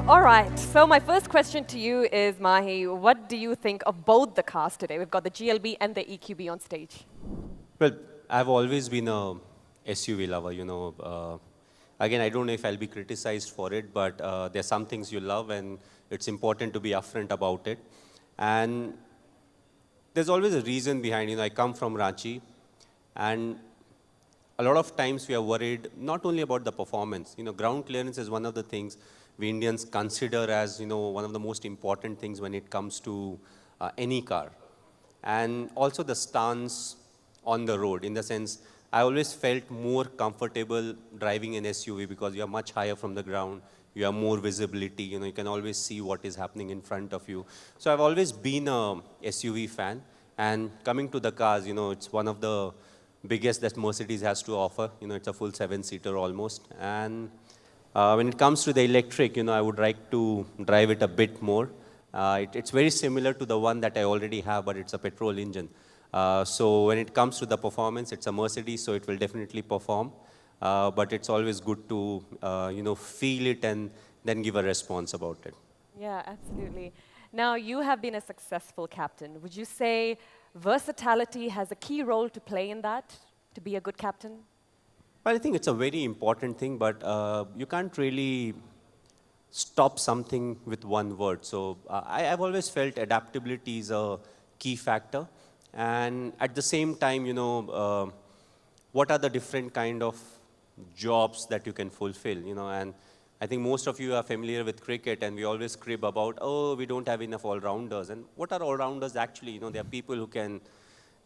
All right, so my first question to you is, Mahi, what do you think of both the cars today? We've got the GLB and the EQB on stage. Well, I've always been a SUV lover, again, I don't know if I'll be criticized for it, but there's some things you love and it's important to be upfront about it. And there's always a reason behind, I come from Ranchi, and a lot of times we are worried not only about the performance. Ground clearance is one of the things we Indians consider as, one of the most important things when it comes to any car. And also the stance on the road, in the sense, I always felt more comfortable driving an SUV because you are much higher from the ground, you have more visibility, you can always see what is happening in front of you. So I've always been a SUV fan. And coming to the cars, it's one of the biggest that Mercedes has to offer. It's a full 7-seater almost. And when it comes to the electric, I would like to drive it a bit more. It's very similar to the one that I already have, but it's a petrol engine. So when it comes to the performance, it's a Mercedes, so it will definitely perform. But it's always good to, feel it and then give a response about it. Yeah, absolutely. Now, you have been a successful captain. Would you say versatility has a key role to play in that, to be a good captain? Well, I think it's a very important thing, but you can't really stop something with one word. So I've always felt adaptability is a key factor. And at the same time, what are the different kind of jobs that you can fulfill, and I think most of you are familiar with cricket, and we always crib about, oh, we don't have enough all-rounders. And what are all-rounders actually? There are people who can,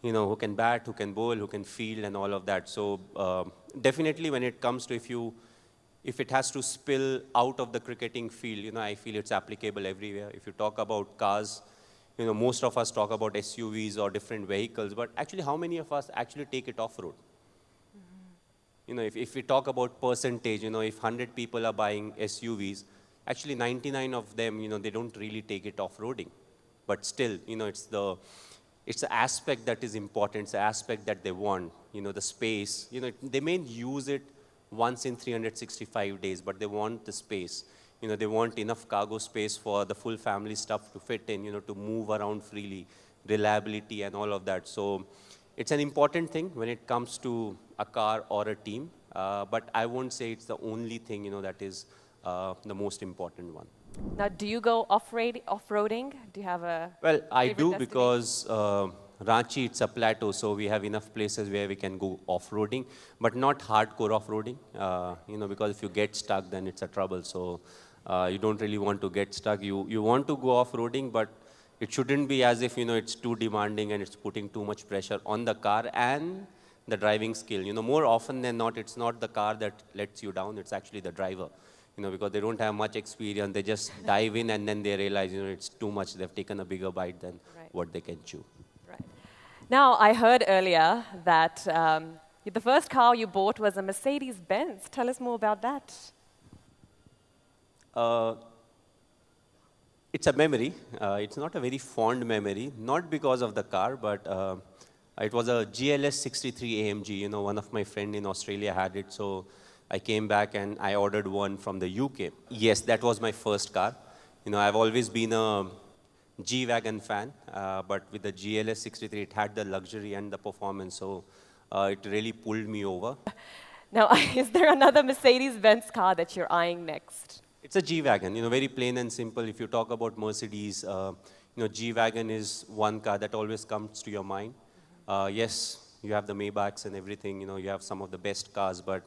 who can bat, who can bowl, who can field, and all of that. So definitely when it comes to if it has to spill out of the cricketing field, I feel it's applicable everywhere. If you talk about cars, most of us talk about SUVs or different vehicles, but actually how many of us actually take it off-road? If we talk about percentage, if 100 people are buying SUVs, actually 99 of them, they don't really take it off-roading. But still, it's the aspect that is important, it's the aspect that they want, the space. They may use it once in 365 days, but they want the space. They want enough cargo space for the full family stuff to fit in, to move around freely, reliability and all of that. So it's an important thing when it comes to a car or a team, but I won't say it's the only thing, that is the most important one. Now, do you go off-roading? Do you have a Well, I do because Ranchi, it's a plateau, so we have enough places where we can go off-roading, but not hardcore off-roading, because if you get stuck, then it's a trouble. So you don't really want to get stuck. You want to go off-roading, but it shouldn't be as if, it's too demanding and it's putting too much pressure on the car and the driving skill. More often than not, it's not the car that lets you down, it's actually the driver. Because they don't have much experience, they just dive in and then they realize, it's too much. They've taken a bigger bite than what they can chew. Right. Now, I heard earlier that the first car you bought was a Mercedes-Benz. Tell us more about that. It's a memory. It's not a very fond memory, not because of the car, but it was a GLS 63 AMG. One of my friends in Australia had it, so I came back and I ordered one from the UK. Yes, that was my first car. I've always been a G-Wagon fan, but with the GLS 63, it had the luxury and the performance, so it really pulled me over. Now, is there another Mercedes-Benz car that you're eyeing next? It's a G-Wagon, very plain and simple. If you talk about Mercedes, G-Wagon is one car that always comes to your mind. Yes, you have the Maybachs and everything, you have some of the best cars, but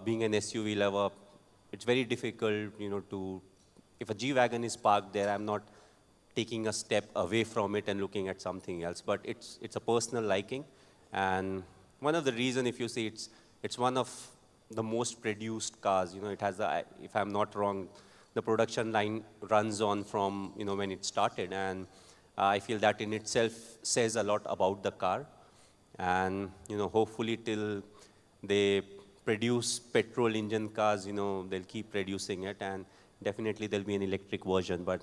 being an SUV lover, it's very difficult, if a G-Wagon is parked there, I'm not taking a step away from it and looking at something else, but it's a personal liking. And one of the reasons, if you see, it's one of the most produced cars. It has, if I'm not wrong, the production line runs on from, when it started. And I feel that in itself says a lot about the car. And, hopefully till they produce petrol engine cars, they'll keep producing it. And definitely there'll be an electric version. But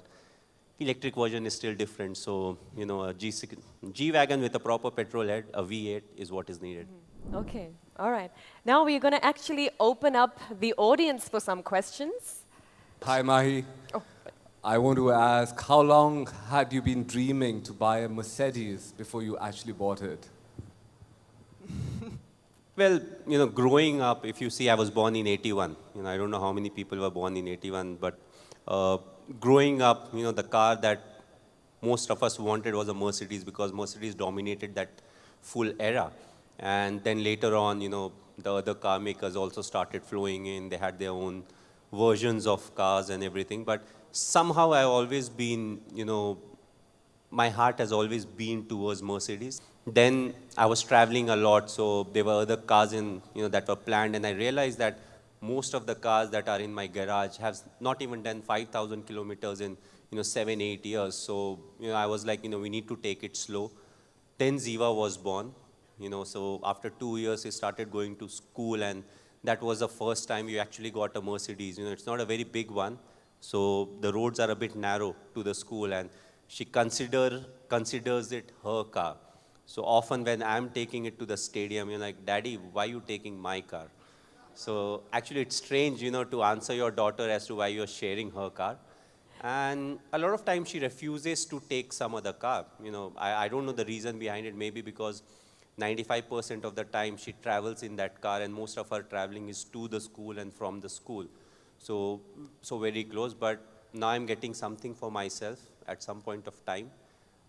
electric version is still different. So, a G-Wagon with a proper petrol head, a V8 is what is needed. Okay, all right. Now we're going to actually open up the audience for some questions. Hi, Mahi. Oh, I want to ask, how long had you been dreaming to buy a Mercedes before you actually bought it? Well, growing up, if you see, I was born in 81. I don't know how many people were born in 81, but growing up, the car that most of us wanted was a Mercedes because Mercedes dominated that full era. And then later on, the other car makers also started flowing in. They had their own versions of cars and everything. But somehow I've always been, my heart has always been towards Mercedes. Then I was traveling a lot, so there were other cars that were planned, and I realized that most of the cars that are in my garage have not even done 5,000 kilometers in 7, 8 years. So I was like, we need to take it slow. Then Ziva was born, so after 2 years he started going to school, and that was the first time we actually got a Mercedes. It's not a very big one, so the roads are a bit narrow to the school, and she considers it her car. So often when I'm taking it to the stadium, you're like, Daddy, why are you taking my car? So actually it's strange, to answer your daughter as to why you're sharing her car. And a lot of times she refuses to take some other car. I don't know the reason behind it, maybe because 95% of the time she travels in that car, and most of her traveling is to the school and from the school. So very close, but now I'm getting something for myself at some point of time.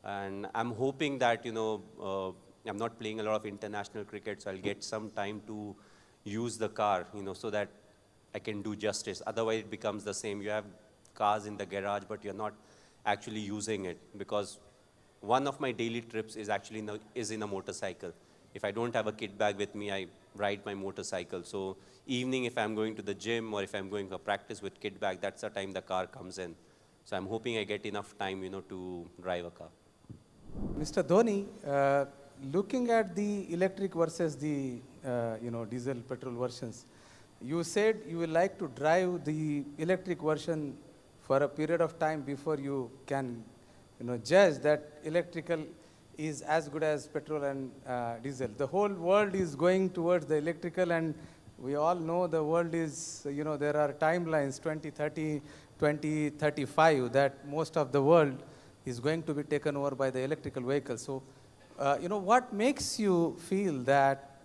And I'm hoping that, I'm not playing a lot of international cricket, so I'll get some time to use the car, so that I can do justice. Otherwise, it becomes the same. You have cars in the garage, but you're not actually using it, because one of my daily trips is actually in a motorcycle. If I don't have a kit bag with me, I ride my motorcycle. So evening, if I'm going to the gym or if I'm going for practice with kit bag, that's the time the car comes in. So I'm hoping I get enough time, to drive a car. Mr. Dhoni, looking at the electric versus the diesel petrol versions, you said you would like to drive the electric version for a period of time before you can judge that electrical is as good as petrol and diesel. The whole world is going towards the electrical, and we all know the world is, there are timelines 2030, 2035 that most of the world is going to be taken over by the electrical vehicle. So, what makes you feel that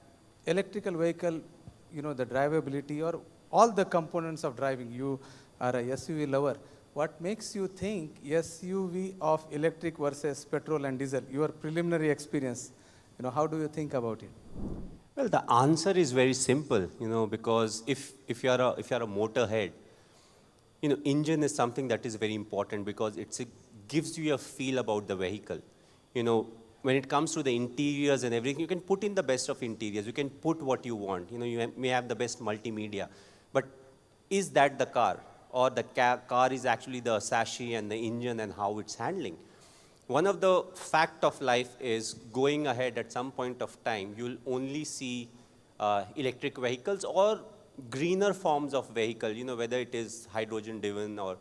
electrical vehicle, the drivability or all the components of driving, you are a SUV lover, what makes you think SUV of electric versus petrol and diesel? Your preliminary experience, how do you think about it? Well, the answer is very simple, because if you're a motorhead, engine is something that is very important because it gives you a feel about the vehicle. When it comes to the interiors and everything, you can put in the best of interiors. You can put what you want. You may have the best multimedia, but is that the car? Or the car is actually the chassis and the engine and how it's handling? One of the fact of life is going ahead at some point of time, you'll only see electric vehicles or greener forms of vehicle, whether it is hydrogen driven or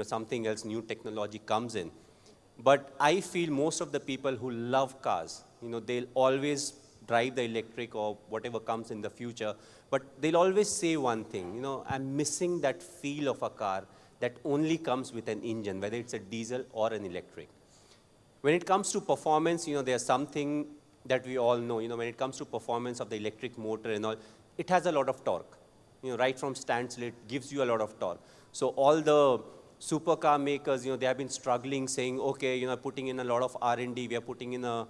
something else, new technology comes in. But I feel most of the people who love cars, they'll always drive the electric or whatever comes in the future, but they'll always say one thing, I'm missing that feel of a car that only comes with an engine, whether it's a diesel or an electric. When it comes to performance, there's something that we all know, when it comes to performance of the electric motor and all, it has a lot of torque. Right from standstill, it gives you a lot of torque. So all the supercar makers, they have been struggling saying, okay, putting in a lot of R&D, we are putting in a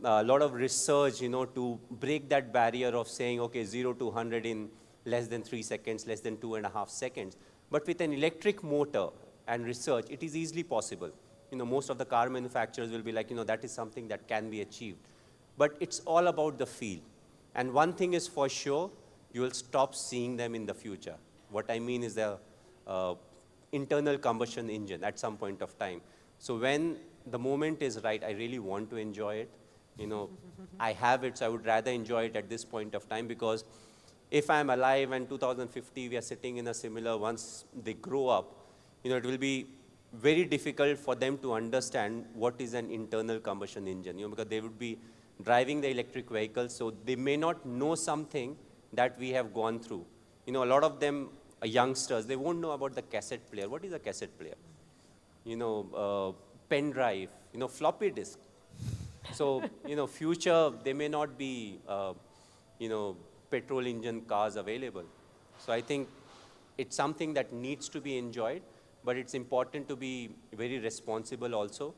lot of research, to break that barrier of saying, okay, 0 to 100 in less than 3 seconds, less than 2.5 seconds. But with an electric motor and research, it is easily possible. Most of the car manufacturers will be like, that is something that can be achieved. But it's all about the feel. And one thing is for sure, you will stop seeing them in the future. What I mean is the internal combustion engine at some point of time. So when the moment is right, I really want to enjoy it. I have it, so I would rather enjoy it at this point of time, because if I'm alive and 2050, we are sitting in a similar, once they grow up, it will be very difficult for them to understand what is an internal combustion engine, because they would be driving the electric vehicles, so they may not know something that we have gone through. A lot of them youngsters, they won't know about the cassette player. What is a cassette player? Pen drive, floppy disk. So, future, there may not be, petrol engine cars available. So I think it's something that needs to be enjoyed, but it's important to be very responsible also.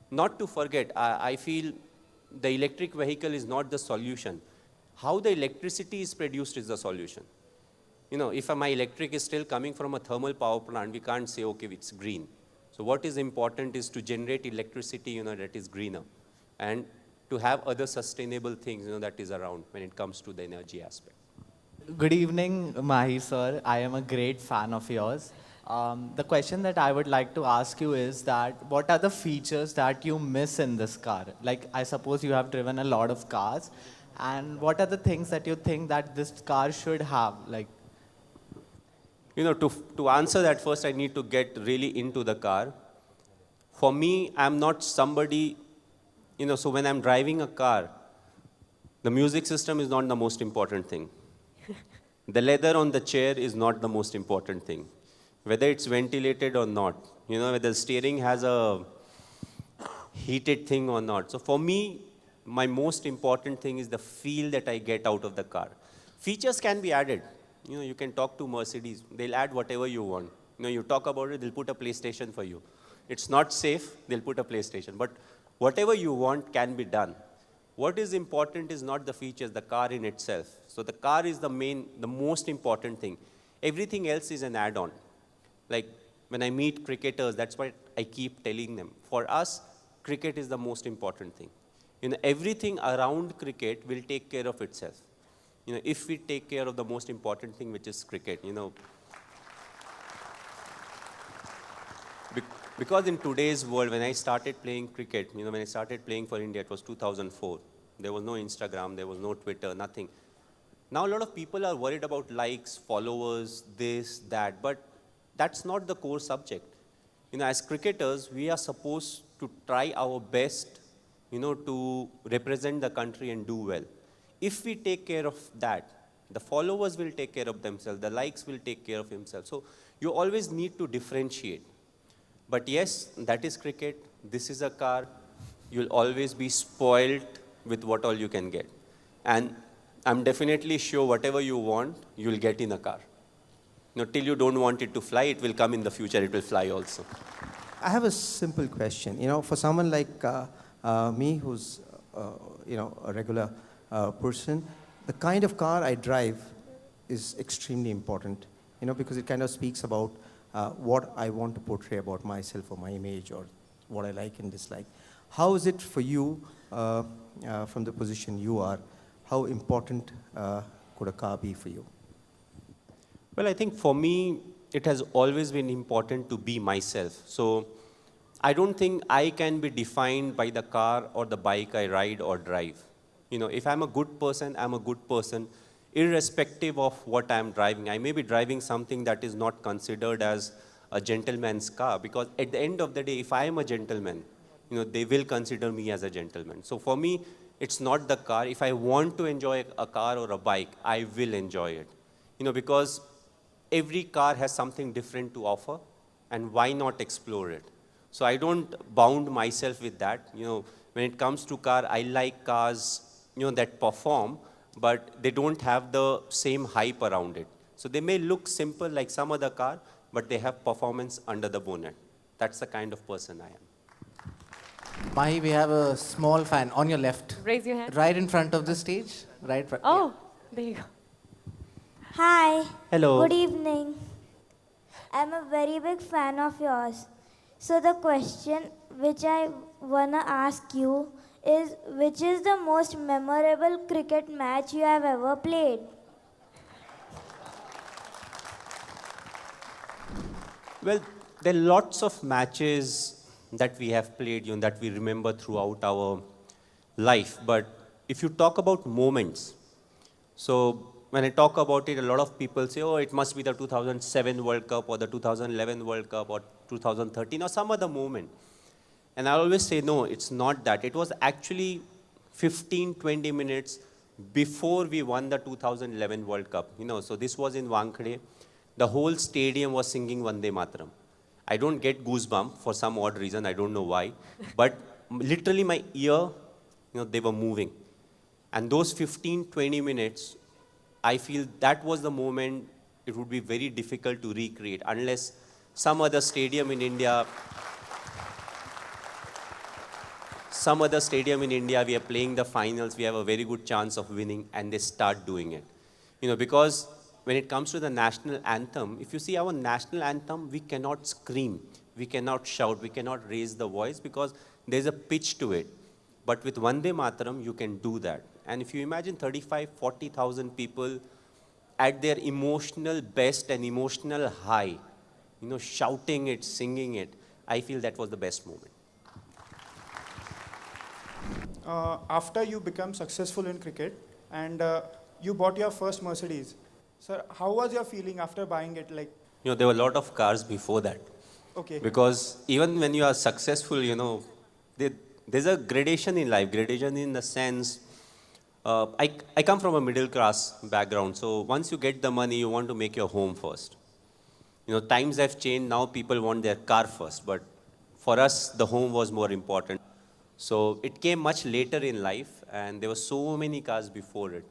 Not to forget, I feel the electric vehicle is not the solution. How the electricity is produced is the solution. If my electric is still coming from a thermal power plant, we can't say, okay, it's green. So what is important is to generate electricity, that is greener, and to have other sustainable things, that is around when it comes to the energy aspect. Good evening, Mahi sir. I am a great fan of yours. The question that I would like to ask you is that what are the features that you miss in this car? Like, I suppose you have driven a lot of cars, and what are the things that you think that this car should have? Like, to answer that first, I need to get really into the car. For me, I'm not somebody, so when I'm driving a car, the music system is not the most important thing. The leather on the chair is not the most important thing. Whether it's ventilated or not, whether the steering has a heated thing or not. So for me, my most important thing is the feel that I get out of the car. Features can be added. You can talk to Mercedes. They'll add whatever you want. You talk about it, they'll put a PlayStation for you. It's not safe, they'll put a PlayStation. But whatever you want can be done. What is important is not the features, the car in itself. So the car is the most important thing. Everything else is an add-on. Like when I meet cricketers, that's what I keep telling them. For us, cricket is the most important thing. Everything around cricket will take care of itself. If we take care of the most important thing, which is cricket, Because in today's world, when I started playing cricket, when I started playing for India, it was 2004. There was no Instagram, there was no Twitter, nothing. Now a lot of people are worried about likes, followers, this, that, but that's not the core subject. As cricketers, we are supposed to try our best, to represent the country and do well. If we take care of that, the followers will take care of themselves, the likes will take care of themselves. So you always need to differentiate. But yes, that is cricket, this is a car, you'll always be spoiled with what all you can get. And I'm definitely sure whatever you want, you'll get in a car. Till you don't want it to fly, it will come in the future, it will fly also. I have a simple question. For someone like me who's, a regular person, the kind of car I drive is extremely important, because it kind of speaks about what I want to portray about myself or my image or what I like and dislike. How is it for you, from the position you are, how important could a car be for you? Well, I think for me, it has always been important to be myself. So I don't think I can be defined by the car or the bike I ride or drive. If I'm a good person, I'm a good person, irrespective of what I'm driving. I may be driving something that is not considered as a gentleman's car, because at the end of the day, if I am a gentleman, they will consider me as a gentleman. So for me, it's not the car. If I want to enjoy a car or a bike, I will enjoy it. Because every car has something different to offer, and why not explore it? So I don't bound myself with that. When it comes to car, I like cars, that perform, but they don't have the same hype around it. So they may look simple like some other car, but they have performance under the bonnet. That's the kind of person I am. Mahi, we have a small fan on your left. Raise your hand. Right in front of the stage. Right. Oh, there you go. Hi. Hello. Good evening. I'm a very big fan of yours. So the question which I wanna ask you is, which is the most memorable cricket match you have ever played? Well, there are lots of matches that we have played, that we remember throughout our life. But if you talk about moments, so when I talk about it, a lot of people say, oh, it must be the 2007 World Cup or the 2011 World Cup or 2013 or some other moment. And I always say, no, it's not that. It was actually 15, 20 minutes before we won the 2011 World Cup. So this was in Wankhede. the whole stadium was singing Vande Mataram. I don't get goosebumps for some odd reason, I don't know why, but literally my ear, they were moving. And those 15, 20 minutes, I feel that was the moment it would be very difficult to recreate unless some other stadium in India, we are playing the finals, we have a very good chance of winning, and they start doing it. Because when it comes to the national anthem, if you see our national anthem, we cannot scream, we cannot shout, we cannot raise the voice because there's a pitch to it. But with Vande Mataram, you can do that. And if you imagine 35, 40,000 people at their emotional best and emotional high, shouting it, singing it, I feel that was the best moment. After you become successful in cricket and you bought your first Mercedes, sir, how was your feeling after buying it? There were a lot of cars before that. Okay. Because even when you are successful, there's a gradation in life. Gradation in the sense, I come from a middle class background. So once you get the money, you want to make your home first. Times have changed. Now people want their car first. But for us, the home was more important. So it came much later in life, and there were so many cars before it.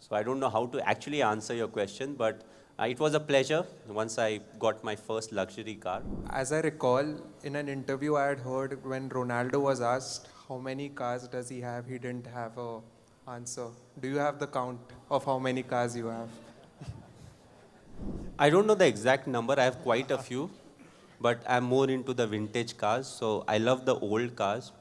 So I don't know how to actually answer your question, but it was a pleasure once I got my first luxury car. As I recall, in an interview I had heard when Ronaldo was asked how many cars does he have, he didn't have an answer. Do you have the count of how many cars you have? I don't know the exact number. I have quite a few, but I'm more into the vintage cars. So I love the old cars.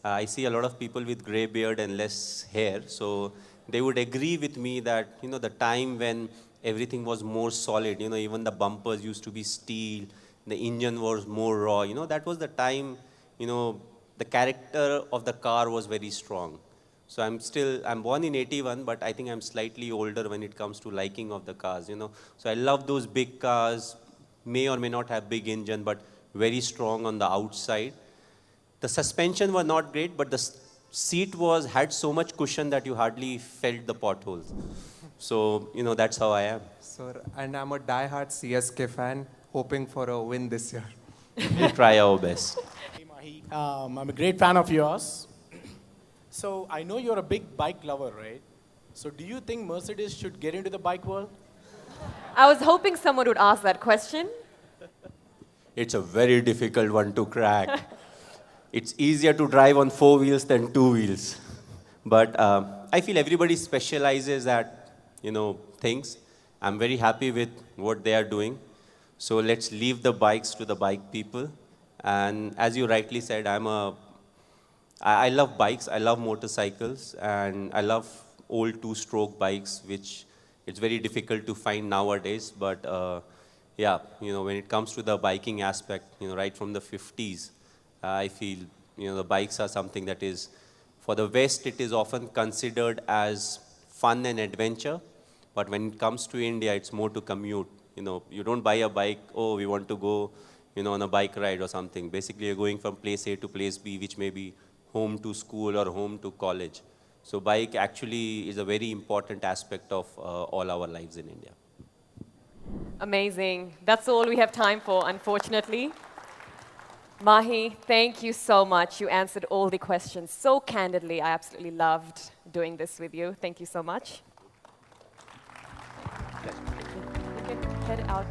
I see a lot of people with gray beard and less hair. So they would agree with me that, the time when everything was more solid, even the bumpers used to be steel, the engine was more raw, that was the time, the character of the car was very strong. So I'm born in 81, but I think I'm slightly older when it comes to liking of the cars, So I love those big cars, may or may not have big engine, but very strong on the outside. The suspension were not great, but the seat had so much cushion that you hardly felt the potholes. So, that's how I am. Sir, and I'm a die-hard CSK fan, hoping for a win this year. We'll try our best. Hey, Mahi. I'm a great fan of yours. So, I know you're a big bike lover, right? So, do you think Mercedes should get into the bike world? I was hoping someone would ask that question. It's a very difficult one to crack. It's easier to drive on 4 wheels than 2 wheels. But I feel everybody specializes at, things. I'm very happy with what they are doing. So let's leave the bikes to the bike people. And as you rightly said, I love bikes, I love motorcycles, and I love old two-stroke bikes, which it's very difficult to find nowadays. But yeah, when it comes to the biking aspect, right from the 50s, I feel, the bikes are something that is, for the West, it is often considered as fun and adventure. But when it comes to India, it's more to commute. You don't buy a bike, oh, we want to go, on a bike ride or something. Basically, you're going from place A to place B, which may be home to school or home to college. So bike actually is a very important aspect of all our lives in India. Amazing. That's all we have time for, unfortunately. Mahi, thank you so much. You answered all the questions so candidly. I absolutely loved doing this with you. Thank you so much. You can head out.